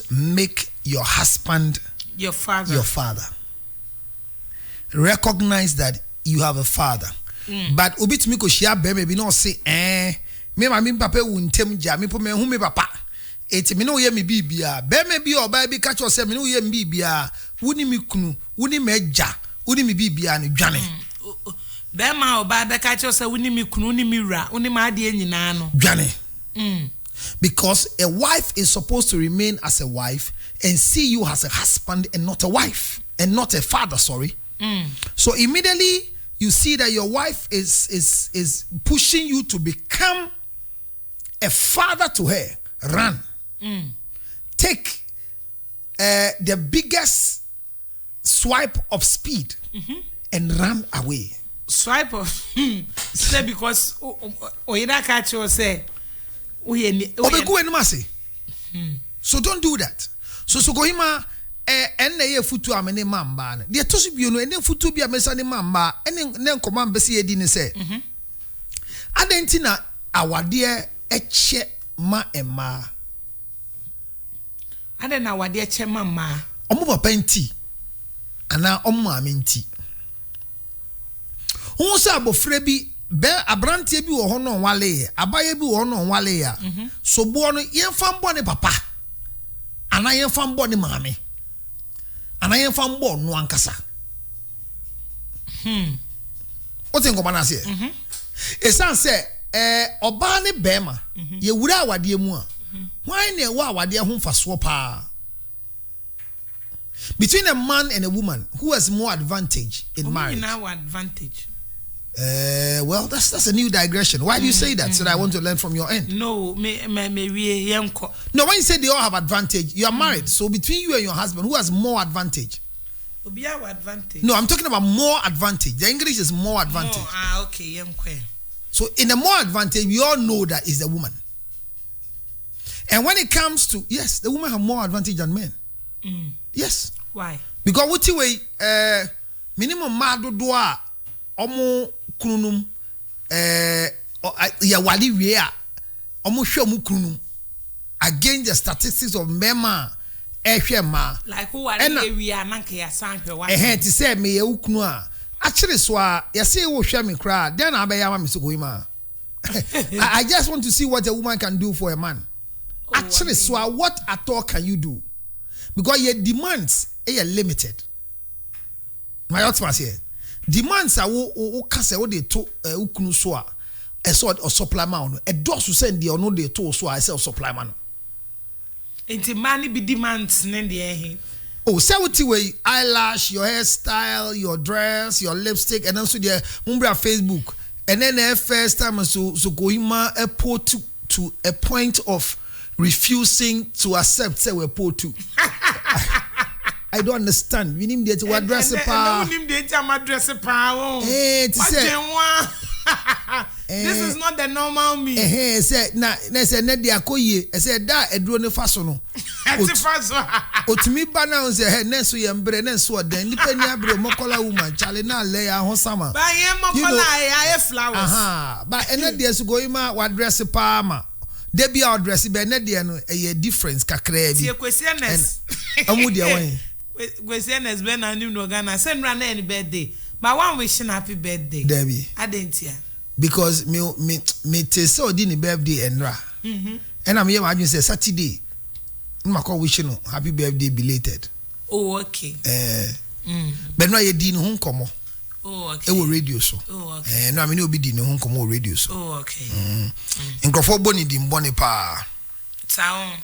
make your husband your father. Recognize that you have a father. But obitumi ko shia be me bi no say me ma me papa wuntem ja me po me hu me papa. Eti me no ye me bibia be me bi oba bi ka cho say me no ye me bibia wuni mi kunu wuni me ja wuni mi bibia ne dwane. Be ma oba be ka cho say wuni mi kunu wuni mi ra wuni ma ade nyina no dwane. Because a wife is supposed to remain as a wife and see you as a husband and not a wife and not a father, sorry. So immediately you see that your wife is pushing you to become a father to her. Run. Take the biggest swipe of speed and run away. Swipe of say because oyida catch you say so don't do that. So Kohima ene futu amene mamba na de tosi bio no ene futu bia mesa ne mamba ene ne nkoma mbese yedi ne se adenti na awade eche ma ema ade na awade eche ma ma omo papa nti ana omo amenti unsa abofre bi be abrantie bi wo ho no wale abaye bi wo no wale ya so bo no yemfa mbo ne papa ana yemfa mbo ne maame ana yemfa mbo no ankasa o tin ko bana se esan se oba ne bema ye wura awade mu a why na wa awade ho mfaso pa between a man and a woman who has more advantage in marriage. Now advantage. Well, that's a new digression. Why do you say that? So that I want to learn from your end. No, No, when you say they all have advantage, you are married. So between you and your husband, who has more advantage? Advantage. No, I'm talking about more advantage. The English is more advantage. Okay, so in a more advantage, we all know that is the woman. And when it comes to, yes, the women have more advantage than men. Yes. Why? Because what you way minimum madu doa omo kunum ya wali wea omo hwe omo kunum against the statistics of mema ehwe ma like who are we are nanke ya san hwe wa ti say me ye ukunu a akire so a ya say wo hwe me kra then na abeya ma me so goima I just want to see what a woman can do for a man. Actually, so what at all can you do? Because your demands are limited. My husband here. Demands are what they to ukunu so a sort of supply man. A does to send the no they to so I sell supply man. It's money be demands the Oh, say what way eyelash, your hairstyle, your dress, your lipstick, and also the Umbra Facebook. And then the first time so Kohima a put to a point of refusing to accept say we put to. I don't understand. We need to address the power. We need to address the power. This is not the normal me. Say na say na dia koye. Say da eduro ne faso no. Otimi ba na say he na so ye mbre na so dan nipa ni abre mokola woman chale na le ya ho sama. Ba ye mokola ya flowers. Ba ene dia so go ima wa address pa ma. They be our dress be na dia no e difference kakra bi. Tie questioners. Amu dia wan. Questioners be na nim no Ghana send run any birthday. But one wishing happy birthday. Debbie. Adentia. Because me te so di ni birthday enra. And I'm here imagine say Saturday. Ma call wishing happy birthday belated. Oh okay. But no ye di no nkomo. Oh okay. E wo radio so. Oh okay. No I mean obi di no nkomo radio so. Oh okay. Nkrofo boni di mboni pa. Town.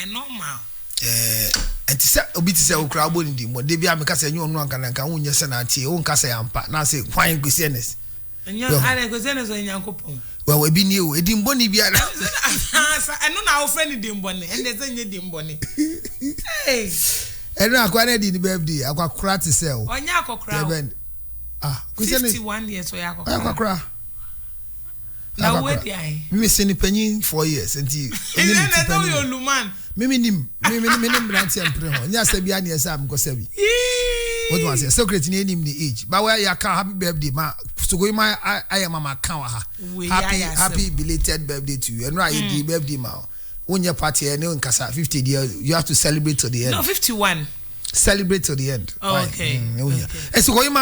Normal. And to say obi ti say okra boni di mo de bia me ka say nyu onu anka na nka wonye se na tie won ka say ampa na say kwan kwesieness. Well, we be new. It didn't bonny be. I know now, friend didn't bonny, and there's any dim bonny. Hey, and I quite did the birthday. I got crack to sell. On Yako crowd. 51 years, or Yako crack. Now, where the eye? Me send penny 4 years until I know you're Luman. Miminim, Branty and Prehon. Yes, I be an yes, I'm Gosebi. What was it? Socrates name the age. But where you can happy birthday, ma. So go my I am mama kawa. Happy belated birthday to you. And right the birthday ma. when your party in Casa 50 years, you have to celebrate to the end. No, 51. Celebrate to the end. Oh, okay. And so going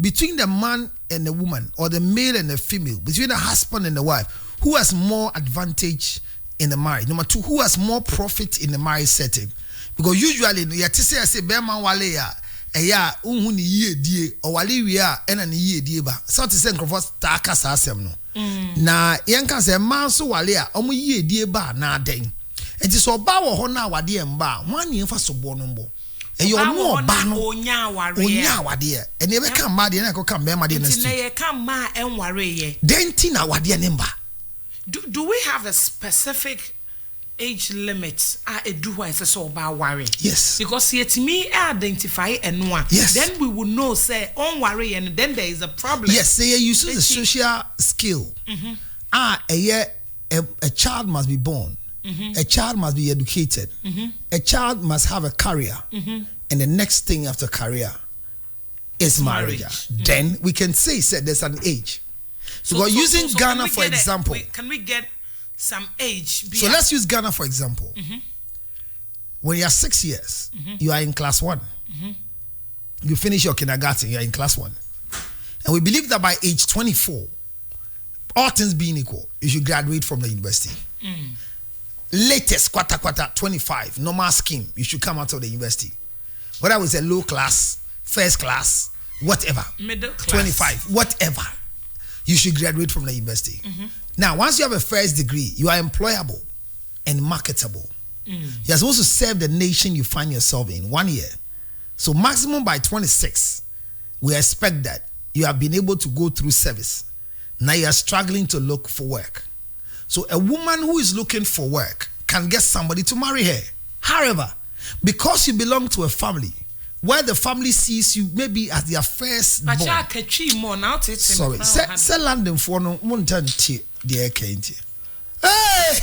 between the man and the woman, or the male and the female, between the husband and the wife, who has more advantage in the marriage? Number two, who has more profit in the marriage setting? Because usually, you have to say, Berman Wale, ya unhu ni yie die o wale wi a ena ni yie die ba so te se nkrofo ta aka sa asem no na yenka se man so wale a omo yie die ba na den enti so ba wo ho na wade en ba wan ye fa so bo no mbo e yo no oba no onya wade e ene be kan ma de na ko kan be ma de na stu enti na ye kan ma en ware ye denti na wade ne mba. Do we have a specific age limits do why it's so about worry? Yes. Because yet me identify and one. Yes. Then we will know say on worry and then there is a problem. Yes, they use the social skill. A child must be born. A child must be educated. A child must have a career. And the next thing after career is marriage. Then we can say there's an age. So using Ghana for example. Can we get some age? So let's use Ghana for example. When you are 6 years, you are in class 1. You finish your kindergarten, you are in class 1. And we believe that by age 24, all things being equal, you should graduate from the university. Latest, quarter, 25, normal scheme, you should come out of the university. Whether it's a low class, first class, whatever. Middle class. 25, whatever. You should graduate from the university. Now, once you have a first degree, you are employable and marketable. You're supposed to serve the nation you find yourself in 1 year. So maximum by 26, we expect that you have been able to go through service. Now you are struggling to look for work. So a woman who is looking for work can get somebody to marry her. However, because you belong to a family where the family sees you maybe as their first born. Sorry, say London for no one turn the air can't. Hey!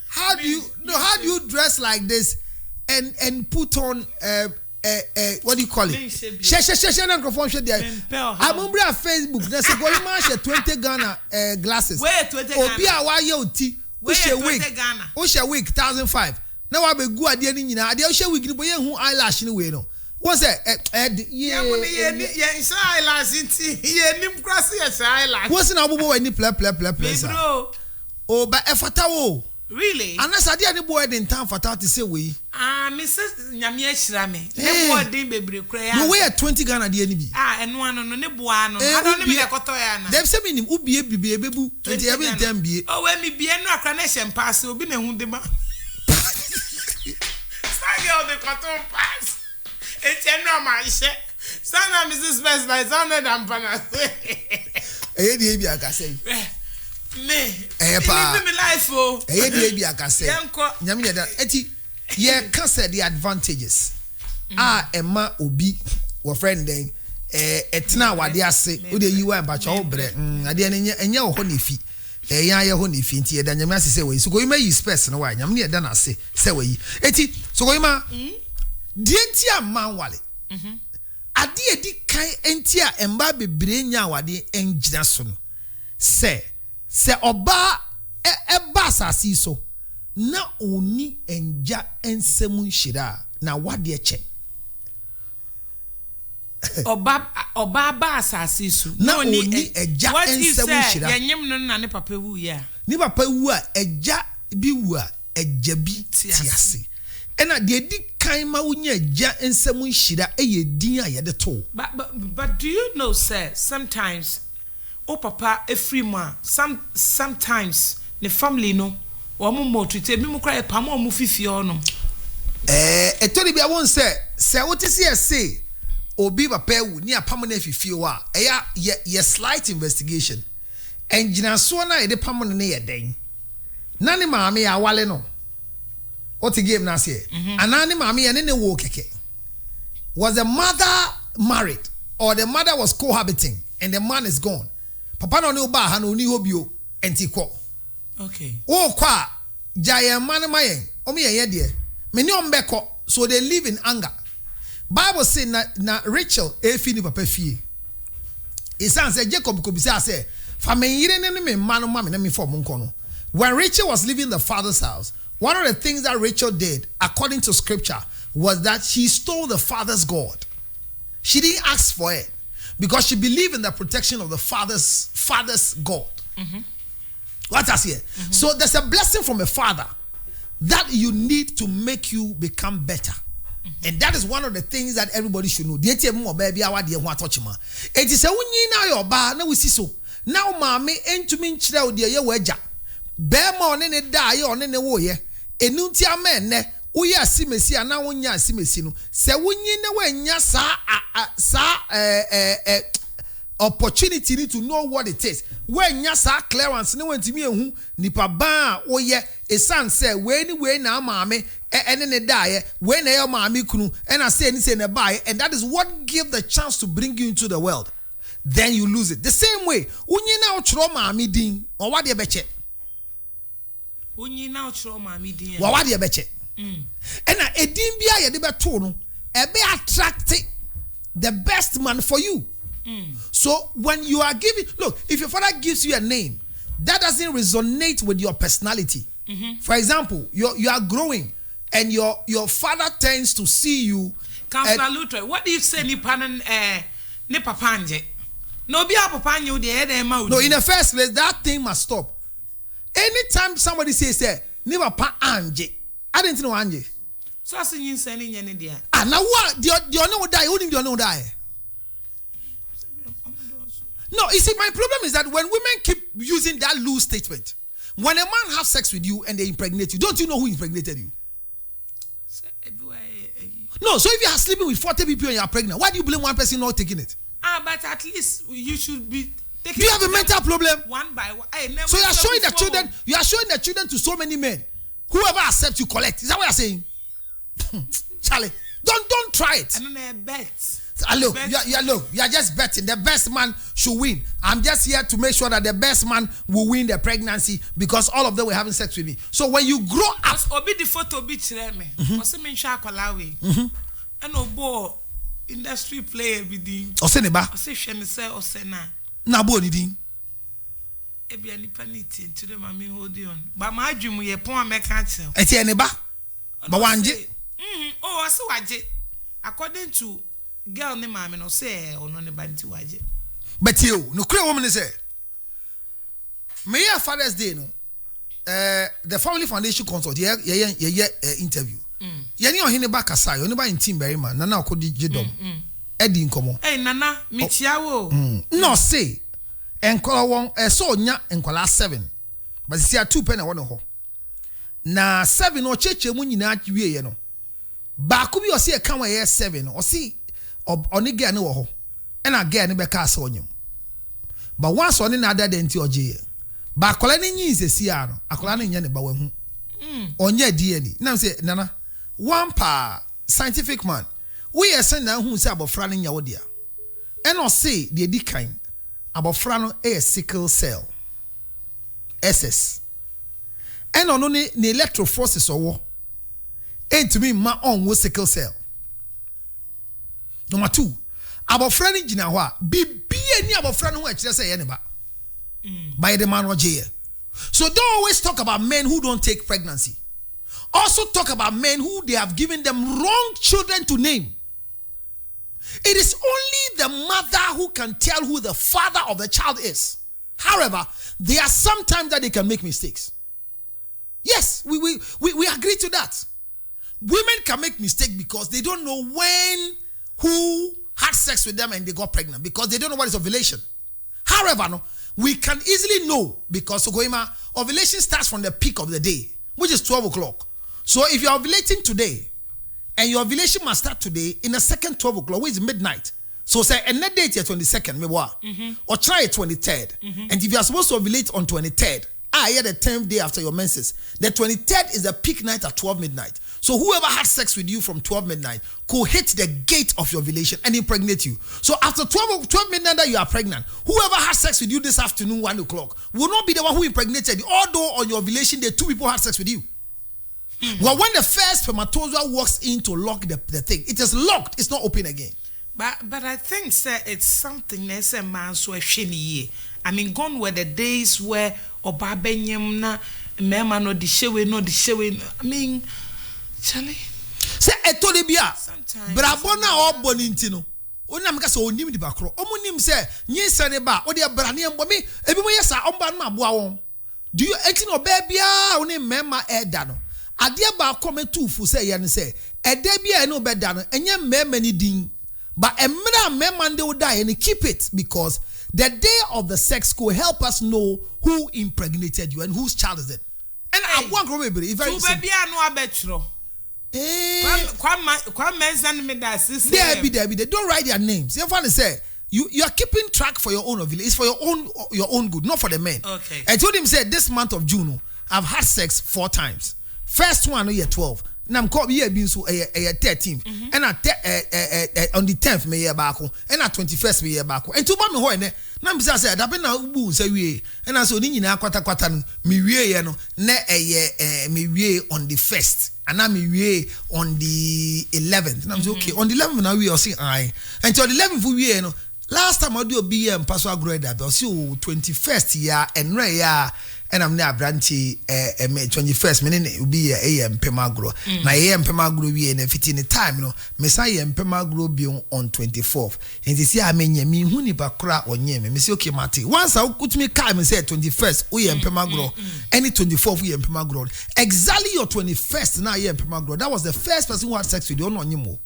How do you dress like this and put on what do you call it? Share microphone share there. I'm on Facebook. There's a going man share 20 Ghana glasses. Where 20 Ghana? Obi a wa ye oti. Where 20 Ghana? O share wig 1,005. Now I be go ade ni nyina. Ade o share wig ni boy hu eyelash ni we no. What's that? Yeah, eyelash inti. Ye nim krasi ye eyelash. What's na obobo we ni play. Bro. Oh, but efata wo. Really? Unless I did boy in town for 30 say we. Mrs. Nyamie Shirame. Ne boy din bebre kura. No way at 20 Ghana de ni bi. And one no ne boa no. I don't me koto ya na. Dem say me nim ubie bibi ebebu. Enti e be dem bie. Oh we me bie no akra na hye pass obi na hu de ma. Say girl the cotton pass. Enti no ma hye. Sana Mrs. Best like sana dam pana. E dey bi aka say. Me pa me life oh e dey bi aka say nyame yeda eti ye can say the advantages ema obi wo friend den etena wade ase o dey yiwa ba cha wo bre ade enye wo ho na fi yan ye ho na fi nti yeda nyame ase say we so go you space no wa nyame yeda na ase say we eti so go ma die nti amman wale ade edi kan enti a emba bebre nya wade engina so no se oba eba asasi so na oni enja ensemu shira na wade eche oba ba asasi so na oni eja ensemu shira yanyem no na ne papa wu ya ni papa wu a eja bi wu a eja bi tiase ena de di kan ma wonya eja ensemu shira eyedin a yede to but do you know sir sometimes oh papa efrima sometimes the family no wo mo treat me mo cry pa mo fifi ono etori bia won se wote se obi papa wu ni apam na fifi wa ye slight investigation engina so na ye de pam na ye den na ne maame ya wale no what game na se anani maame ye ne wo keke was the mother married or the mother was cohabiting and the man is gone. Papa no ne ba ha no ni hobio enti kwo. Okay. Wo kwa jaye man mayen o me ye de me ni ombeko so they live in anger. Bible say na Rachel e fi ni papa fie. It sounds like Jacob could say, when Rachel was leaving the father's house, one of the things that Rachel did, according to scripture, was that she stole the father's God. She didn't ask for it because she believed in the protection of the father's God. What I say? So there's a blessing from a father that you need to make you become better. And that is one of the things that everybody should know. It is a now your bar, now we see so. Now, mammy, ain't to mean chill, dear, your wager. Bear more than a die on any way. A nuntia man, we are simesia now when ya simesino. Se when you know when ya opportunity to know what it is. When ya sa clearance, no one to me who nipa ba oh yeah, a son say, when now, mammy, and then a die, when a mammy kunu, and I say anything a buy, and that is what give the chance to bring you into the world. Then you lose it. The same way, when you now trauma me ding, or what you betche? When you now trauma me ding, what you betche? And a dimbia, you never told a be attracted the best man for you. So when you are giving, look, if your father gives you a name that doesn't resonate with your personality, for example, you are growing and your father tends to see you. Counselor Luther, what do you say, ni papanje? No, be a papanje, the head mouth. No, in the first place, that thing must stop. Anytime somebody says, never pa anje, I didn't know anje. So I see you sending any dear. Ah, now what? Do you know die? Who do you know die? No, you see, my problem is that when women keep using that loose statement, when a man has sex with you and they impregnate you, don't you know who impregnated you? No, so if you are sleeping with 40 people and you are pregnant, why do you blame one person not taking it? But at least you should be taking. Do you have a mental problem? One by one. So you are showing the children. You are showing the children to so many men. Whoever accepts you collect. Is that what you're saying? Charlie, don't try it. I don't bet. Look, you are just betting. The best man should win. I'm just here to make sure that the best man will win the pregnancy because all of them were having sex with me. So when you grow up, obi the photo be me. Ose me nsha kwalawe. And obo industry player be di. Ose ne ba. Ose hwe ne se ose na. Na bo ni din. Ebi ani paniti to the mami hold on. Ba ma adwum ye pon ameka tell. Eti ne ba. Ba wanje. Oh, ose waje. According to girl ne mama no say ono ne banti waje. But you no kure woman say me ya Father's Day no the Family Foundation consult ye interview. Ye ni ohine ba kasa yo ne ba intim very man na akodi jedom edi nkomo. Nana me tia wo. No say enkola won so nya enkola 7 but see 2 pen na won ho. Na 7 no cheche mu nyina wie ye no. Ba ko bi o se e kan wa ye 7 o se onige ne wo ho. And again, ne beka asa onyem. But once on na other than ti oje. Ba akola ne nyi nsesi no, akola ne nya ne ba wahu. Onye DNA. Na say nana, one pa scientific man. We are saying na hu say abofra ne nya wo dia. And o say the edi kan abofra no e sickle cell. SS. And ono ne electrophoresis owo. Entumi ma on wo sickle cell. Number 2. Abofra ni gina ho a bibie ni abofra no ho a kire say ye ne ba by the man oje. So don't always talk about men who don't take pregnancy. Also talk about men who they have given them wrong children to name. It is only the mother who can tell who the father of the child is. However, there are sometimes that they can make mistakes. Yes, we agree to that. Women can make mistakes because they don't know when who had sex with them and they got pregnant because they don't know what is ovulation. However, no, we can easily know because ovulation starts from the peak of the day, which is 12 o'clock. So if you're ovulating today and your ovulation must start today in the second 12 o'clock, which is midnight. So say and that date here 22nd, or try it 23rd. And if you are supposed to ovulate on 23rd, the 10th day after your menses, the 23rd is the peak night at 12 midnight. So whoever had sex with you from 12 midnight could hit the gate of your ovulation and impregnate you. So after 12 midnight that you are pregnant, whoever had sex with you this afternoon 1 o'clock will not be the one who impregnated you, although on your ovulation day 2 people had sex with you. Well, when the first spermatozoa walks in to lock the thing, it is locked, it's not open again. But I think sir, it's something that's a man so shiny. I mean, gone were the days where Obabenyam na mema no the show. I mean, Charlie. Say etolibia. Sometimes. Brabona or bonintino. Onam ka so onim di bakro. Omonim say nyinsa ne ba. Odi abrane embo me ebi mo yesa omba no aboa won. Do you eti no ba bia oni mema eda no. Ade ba kometufu say ye ne say eda bia no beda no enye mema ni din. But emra mema de die and keep it because the day of the sex could help us know who impregnated you and whose child is it. And I want to remember it very simple. There, don't write their names. You want to say you are keeping track for your own ovulation. It's for your own good, not for the men. Okay. I told him say this month of June I've had sex 4 times. First one year 12. Now I'm called year being so a 13 and on the 10th me year back and at 21st me year back and to me ho na me say that be na ubu say we and so ni nyina kwata no me wie no na me wie on the 1st and na me wie on the 11th na me say okay on the 11th na we o say I and on the 11th we no last time I do obi here pass agro that o say 21st year and re ya and I'm near Branty 21st minute will be AM Pemagro. Na AM Pemagro we and fit in the time, no, Messiah Pemagro be on 24th. And this year I mean me huni bakra or nye me say okay Mati. Once I put me calm and say 21st, we am Pemagro, any 24th we am Pemagro. Exactly your 21st now AM Pemagro. That was the first person who had sex with you on Yimo.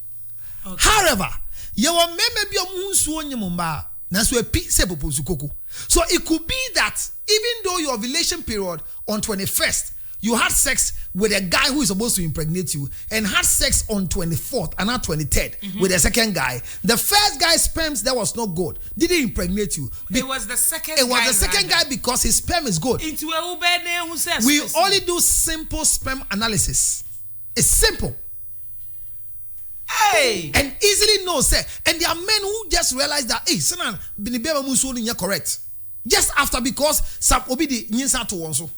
However, you were maybe a moonsu on Yumba. So it could be that even though your ovulation period on 21st, you had sex with a guy who is supposed to impregnate you and had sex on 24th and not 23rd with the second guy. The first guy's sperms that was not good didn't impregnate you. It was the second guy. It was the second guy because his sperm is good. We only do simple sperm analysis. It's simple. Hey! And easily know, say, and there are men who just realize that, hey, Sanan, Binibema Musuni, you're correct. Just after because some obedi nyinsa to one so.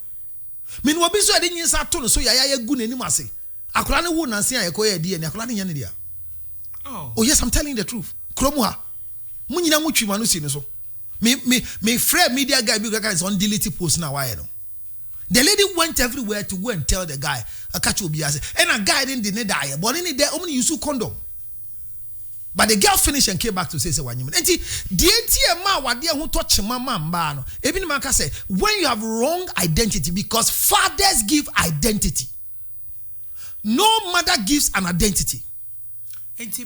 Mean what be so I didn't yinsa to so ya good animasi. Akulani won and see a koya dear and Akulani Yanidia. Oh, yes, I'm telling the truth. Kromwa. Munina Muchi Manusi so. Me Fred media guy big guys on delete post now. I know. The lady went everywhere to go and tell the guy, a catch will be as and a guy didn't die, but in there only use condom. But the girl finished and came back to say, "One minute." And the NTMA, what dear who touch mama mbano. Even Maka say, when you have wrong identity, because fathers give identity, no mother gives an identity. It's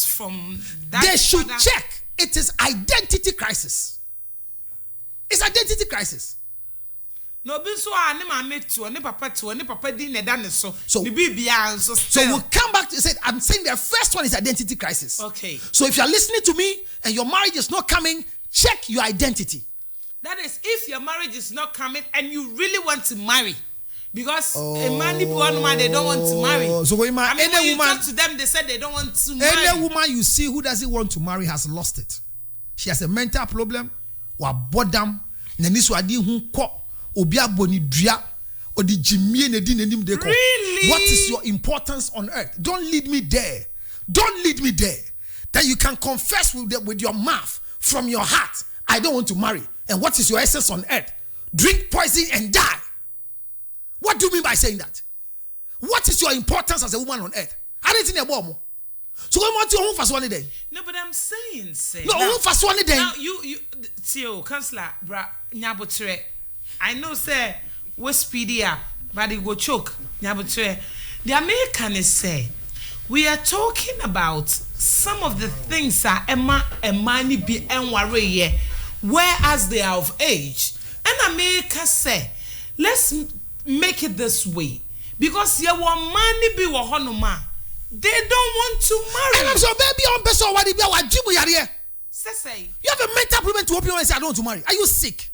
from that. They should check. It is identity crisis. It's identity crisis. No, be so I never to any papa didn't done so. So we'll come back to say I'm saying the first one is identity crisis. Okay. So if you're listening to me and your marriage is not coming, check your identity. That is if your marriage is not coming and you really want to marry. Because a man, one man, they don't want to marry. So when you talk to them, they said they don't want to marry. Any woman you see who doesn't want to marry has lost it. She has a mental problem. Wa bodam na niso ade hu ko obi aboni dua odi jimie na di nanim de ko. What is your importance on earth? Don't lead me there. Don't lead me there. That you can confess with your mouth from your heart, I don't want to marry. And what is your essence on earth? Drink poison and die. What do you mean by saying that? What is your importance as a woman on earth? I didn't think about more. So when want your first one day? No, but I'm saying, say. No, first one day. Now you, Tio, Councillor, bra, Nyabotre. I know, say, we speedy up, but it go choke, Nyabotre. The Americans say we are talking about some of the things that Emma and Mani be and worry, whereas they are of age. And America say, let's make it this way because you want money be wahonoma. They don't want to marry. And I'm so baby on person what if you are Jimu Yarie. Say. You have a mental problem to open your eyes and say I don't want to marry. Are you sick?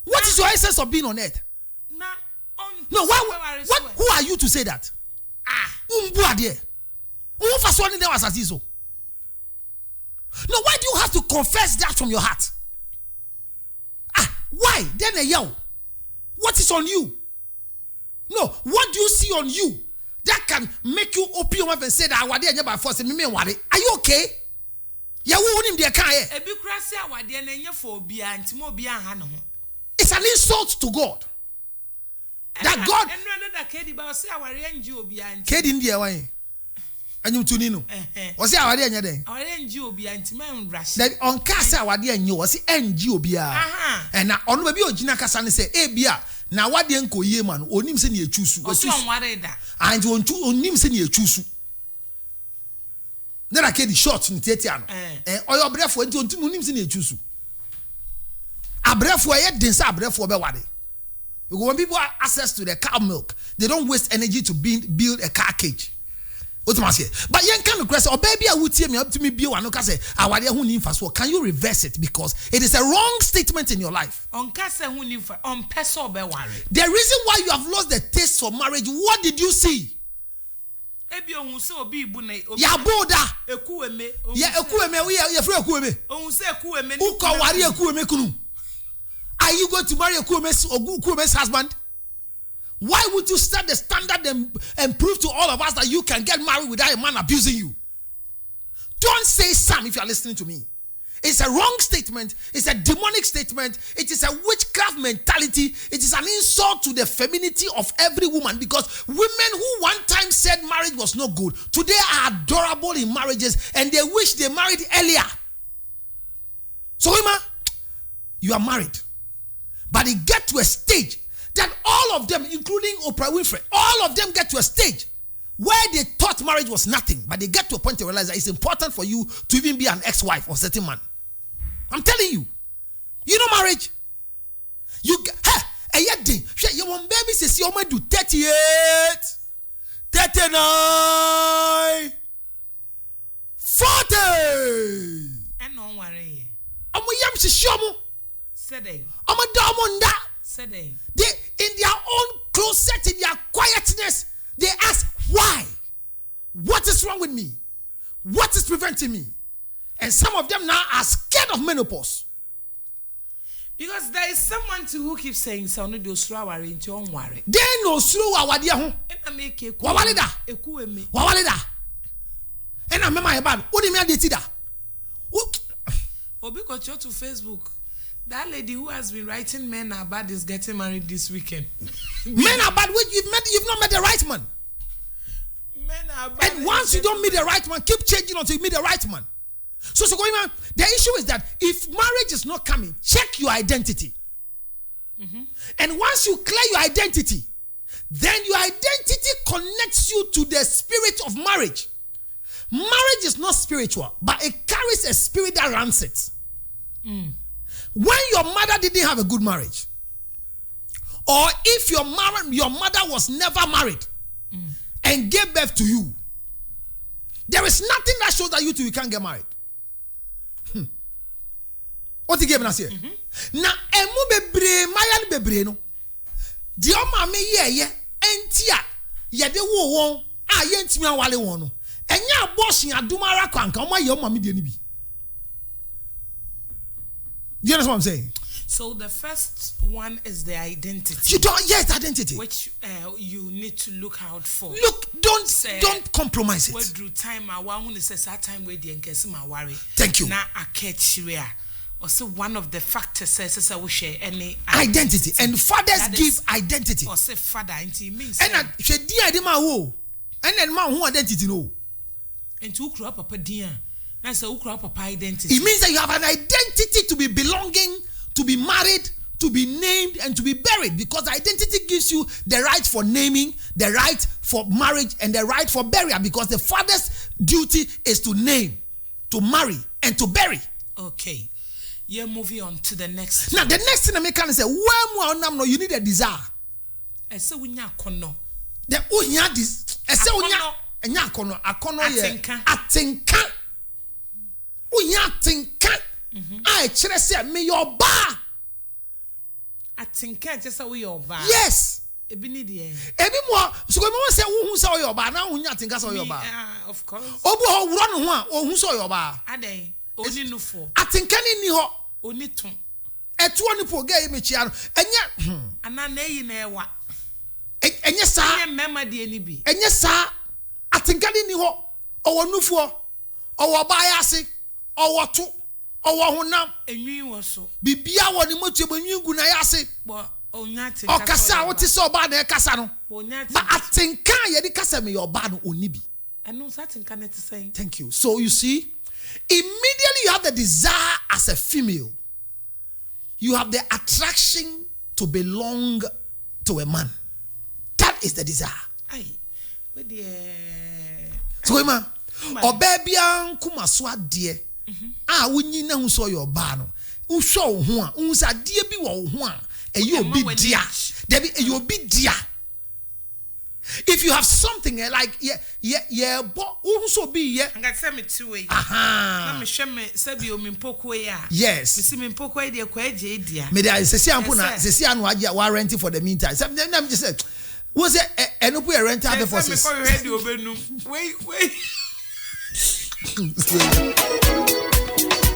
What is your essence of being on earth? No, who are you to say that? No, why do you have to confess that from your heart? Why? Then what is on you? No, what do you see on you that can make you open your mouth and say that awade anya by force me ware. Are you okay? Ya wo nim de kan e. Ebi kura se awade na enye for obi antimo obi anha ne ho. It's an insult to God. That God enno da kedi ba se aware enji obi anti. Kedi ndi e wan. Anyum tuni no. O se awade anya den. Aware enji obi anti man rush. That on kasa awade anya o se enji obi a. And na ono ba bi ogina kasa ne se e bia na awade enko yie man onim se ne echusu. O so onware da. And onim se ne echusu. Na kedi short ntiatia no. Oyo brefo nti ontum onim se ne echusu. Abrefo ye den se abrefo be ware. Because when people have access to the cow milk, they don't waste energy to build a car cage. What am I saying? But yen can request or baby I would tell me up to me be one say can you reverse it because it is a wrong statement in your life. The reason why you have lost the taste for marriage, what did you see? Ya boda. Ya ekueme we ya free ekueme. Uko wari ekueme kunu. Are you going to marry a Kume's husband? Why would you set the standard and prove to all of us that you can get married without a man abusing you? Don't say some if you are listening to me. It's a wrong statement. It's a demonic statement. It is a witchcraft mentality. It is an insult to the femininity of every woman because women who one time said marriage was not good, today are adorable in marriages and they wish they married earlier. So, women, you are married. But it get to a stage that all of them, including Oprah Winfrey, all of them get to a stage where they thought marriage was nothing. But they get to a point to realize that it's important for you to even be an ex-wife of a certain man. I'm telling you. You know marriage? You want baby says you do 38, 39, 40. And no worry. I'm a They in their own closet, in their quietness, they ask why? What is wrong with me? What is preventing me? And some of them now are scared of menopause. Because there is someone who keeps saying, "So no do slow worry into on worry." They no slow awadi ho. Wawalida. Wawalida. And I remember about what do you mean they did that? Obi got you to Facebook. That lady who has been writing men are bad is getting married this weekend. Men are bad. You've not met the right man. Men are bad. And once you don't meet the right man, keep changing until you meet the right man. So going on, the issue is that if marriage is not coming, check your identity. And once you clear your identity, then your identity connects you to the spirit of marriage. Marriage is not spiritual, but it carries a spirit that runs it. When your mother didn't have a good marriage, or if your mother was never married and gave birth to you, there is nothing that shows that you can't get married. What he gave us here? Now, emu bebre, mayan bebre no. Di oma me ye entia ye de wo won a ye ntimi awale won no. Enya abortion adumara kwanka oma ye oma me de ni bi. Do you understand what I'm saying? So the first one is the identity. Yes, identity. Which you need to look out for. Look, don't compromise it. Through time, I want to say that time where the enkesi worry. Thank you. Now I catch you. Also, one of the factors says I will share any identity. And fathers give identity. Or say father, and it means. And she dear the man who, and then man who identity no. And to ukra papa dear. That's a ukra papa identity. It means that you have an identity to be belonging, to be married, to be named, and to be buried. Because identity gives you the right for naming, the right for marriage, and the right for burial. Because the father's duty is to name, to marry, and to bury. Okay. You're moving on to the next. Now, the next thing I make is say, well, you need a desire. I say, we nya kono. The unya this. I say, unya kono. Akono ye. Atinka. Unya tinka. I chere say me your bar. Atinka just say we your bar. Yes. Ebi ni de. Ebi mo. So we say who say your bar. Now unya tinka say your bar. Of course. Obu ho wuro no ho a ohun say your bar. Aden. Oni no for. Atinka ni ho. Oni ton. Etu oni po ge me chia no. Enya. Ana na yi na ewa. enye sa mema de ani bi enye sa atenkani ni ho owo nufuo owo bayase owo to owo honam enwi wo so bibia wo ni motu enwi gu na yase bo onya te okasa wo ti so ba na kasa no ba atenka ye di kasa me your ba no oni bi eno sa atenka na ti say thank you. So you see, immediately you have the desire as a female, you have the attraction to belong to a man. That is the desire. Aye. Where the so ma obebia nkuma so ade wunyi na hu so your ba no uhwo ho a hu sa de bi wo ho a eyi obi dia there be eyi obi dia. If you have something like but who so be I got say me two way. Aha. Na me hwe me sabi o me mpoko ya. Yes. Me see me mpoko e de kwa eje dia. Me dey sesi ampo na sesi anu age wa renting for the meantime. Some them just say was it enough a rent out for sis. Me call ready obenu. Wait.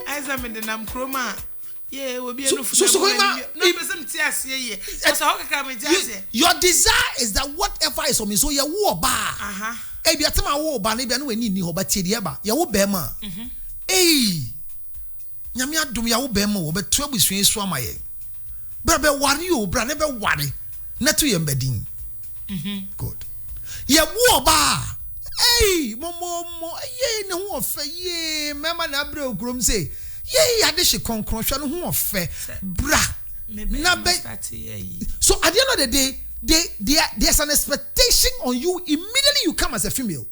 Aiza me de nam kroma. Yeah, we be enough. So your desire is that whatever is on me, so you wo ba. Eh, be atema wo ba na be no ani ni ho ba tie de ba. Ya wo ba ma. Nyame adom ya wo ba ma wo be to abusua so amaye. Bra be ware o, bra ne be ware. Na to ye mbadin. Good. Ya wo ba. Momo, ne ho ofa ye, mema na bra okrom say. Yeah, ade she konkron hwa no ho ofe bra na be. So at the end of the day there's an expectation on you. Immediately you come as a female,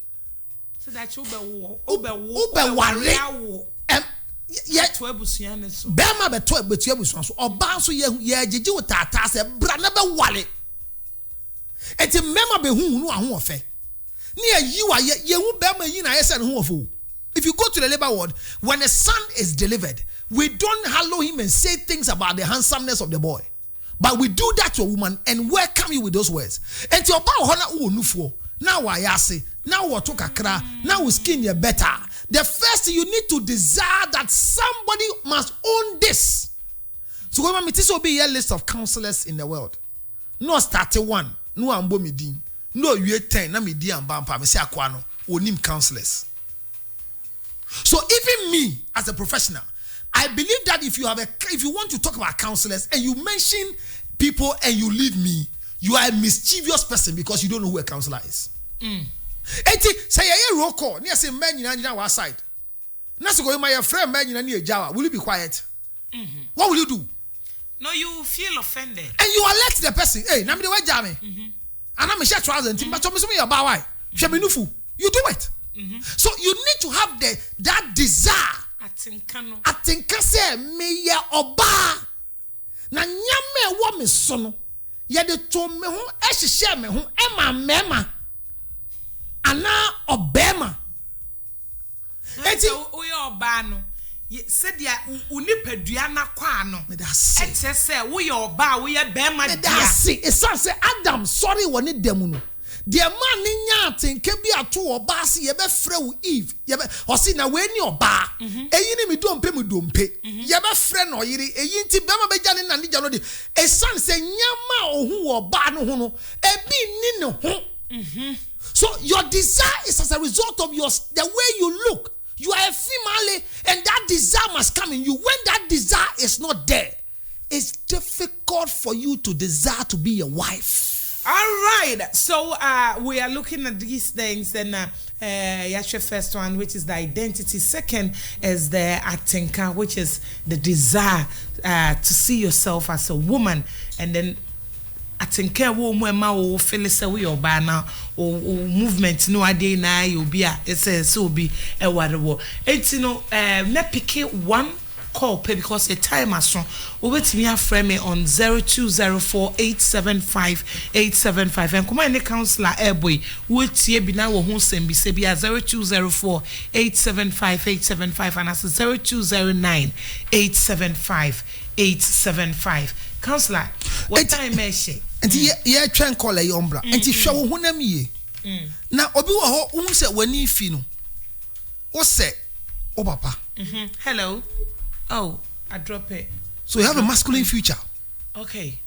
so that you yeah to abusua ne so be ma be to abusua so oba so ye agege wo tata se bra na be wale enti mema be hu no ho ofe ne ayiwa ye hu be ma yi na ye se no ho ofo. If you go to the labor ward, when a son is delivered, we don't hallow him and say things about the handsomeness of the boy. But we do that to a woman and welcome you with those words. And to about now I say, now what took a cra, now we skin you better. The first you need to desire that somebody must own this. So when this will be a list of counselors in the world. No 31, no ambo midin, no you 10, na midi and bampa, me say akwano, onim counselors. So even me as a professional, I believe that if you want to talk about counselors and you mention people and you leave me, you are a mischievous person because you don't know who a counselor is. Eti say you roll call, near say man you know our side. Nasi go my friend man you know Jawa. Will you be quiet? What will you do? No, you feel offended. And you alert the person. Hey, na me the way jame. And I'm a share trousers and but me your ba why? You do it. So you need to have that desire. Atinka say me ya oba na nyame wo me so no ye de to me ho ehihye me ho ema mema ana obema eti wo ye oba no said ya unipadua na kwa no ete say wo ye oba wo ye bema dia it say Adam sorry woni dem no. The man nya atenke bi ato oba se ye be frɛ wo Eve ye be osi na we ni oba eyi ni mi dompe ye be frɛ no yiri eyi nti be ma be gya ne na ne gya no de esan se nyama ohu oba no ho no ebi ni ne ho. So your desire is as a result of the way you look. You are a female and that desire must come in you. When that desire is not there, it's difficult for you to desire to be a wife. All right, so we are looking at these things, and Yasha first one, which is the identity. Second is the atinka, which is the desire to see yourself as a woman, and then atinka wo mwema wo feel say we obana o movement no ade na you be a it says so be e ware wo. Enti no na pick one call pay because the time as strong. Obetimi aframe me on 0204875875 and come any counselor airboy wotie bi na wo ho sem bi se bi 0204875875 and as 0209875875 counselor what time e she enti ye twen call e ombra enti hwe wo honam ye na obi wo ho hu se wani fi no wo se o papa hello. Oh, I drop it. So you have a masculine future. Okay.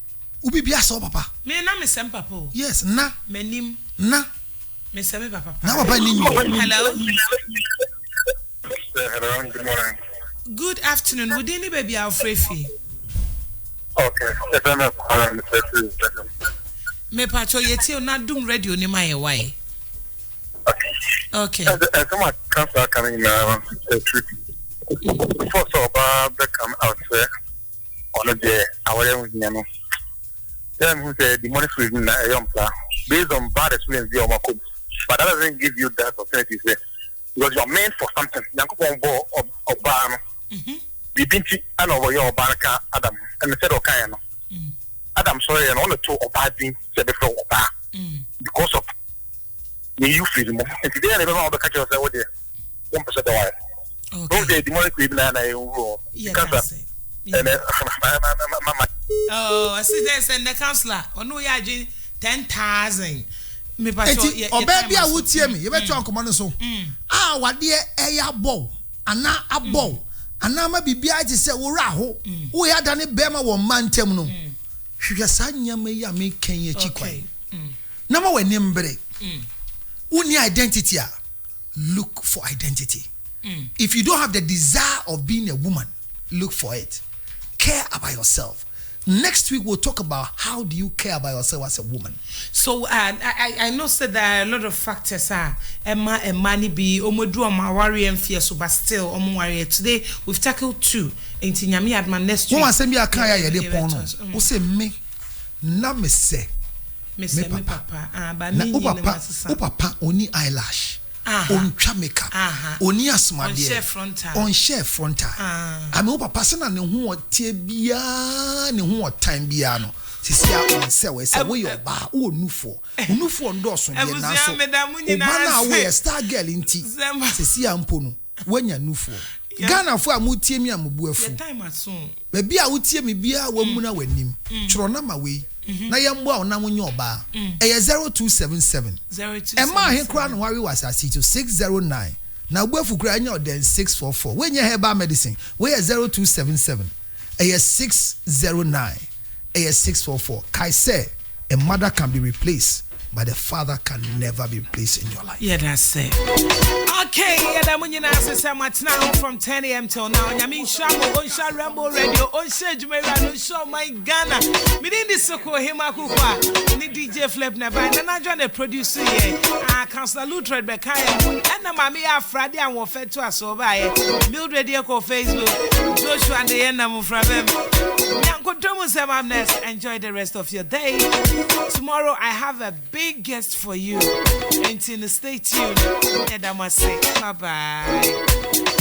Ubi be so papa. Me na me sem papa. Yes, na. Menim. Na. Me sem papa. Na papa ni. Hello. Hello, good morning. Good afternoon. Would any baby Alfrefi? Okay. Yes, I'm Me pacho yeti na dum radio ni my why. Okay. Come on, cancer coming now. Before so come out there on a day, our young Yano. Then who said the money is in a young plan based on bad experience, but that doesn't give you that opportunity because you're meant for something. Yanko or Bar. The binti and over your baraka Adam and the said Okayano. Adam sorry and all the two of bad things said before because of me you feel more. And today I don't know how to catch yourself with it. 1% why. Those days the money could be and I will oh, I see there's a counselor. Oh no, yeah, 10,000. Me pacho o baby a wotie me. You better talk man so. Ah, what there eya bow. Ana abow. Ana ma bibia ti se wo ra ho. Wo ya da ne bema wo mantem no. Hwehwe sa nyama yi a me kan ye chikwan. Na ma wani mbre. Uni identity a look for identity. If you don't have the desire of being a woman, look for it. Care about yourself. Next week we'll talk about how do you care about yourself as a woman. So I know said there are a lot of factors Emma and money be omodu ma worry and fear so but still worry. Today we've tackled two in Nyami Adman next week. One say me akaya ye de pon no. Wo say me na me say me papa but me o papa oni eyelash. On makeup, on asmade, on share frontal. I mean, papa, sana ne who tebia, ne who time biano. Sisia on say we your bar, oh, nufo endorsement. Obana we a star girl in tea. Sisia Ampono, when ya nufo. Ghana for a mutiemi amubuefu. Time at soon. Baby, I would tear me beer when muna when him. Chronama my way. Na yambo na munyo ba. 0277. Emma he crown worry was at 609. Na buefu kra nya den 644. When you herbal medicine, we 0277. 609. 644. Kai say a mother can be replaced, but a father can never be replaced in your life. Yeah, that's it. Okay, yeah, that when you know say much now from 10 a.m. till now. I mean, Shamo, Onsha Rambo Radio, Onsha Jumera, Onsha my Ghana. Me didn't this so called him Akukwa. Ni DJ Flip never. And I joined the producer here. Councillor Lutred Bekaya. And I'm a Friday and we'll fed to us over here. Mildred Yoko Facebook. Joshua and the end of them. Enjoy the rest of your day. Tomorrow I have a big guest for you. Until stay tuned. And I must say bye bye.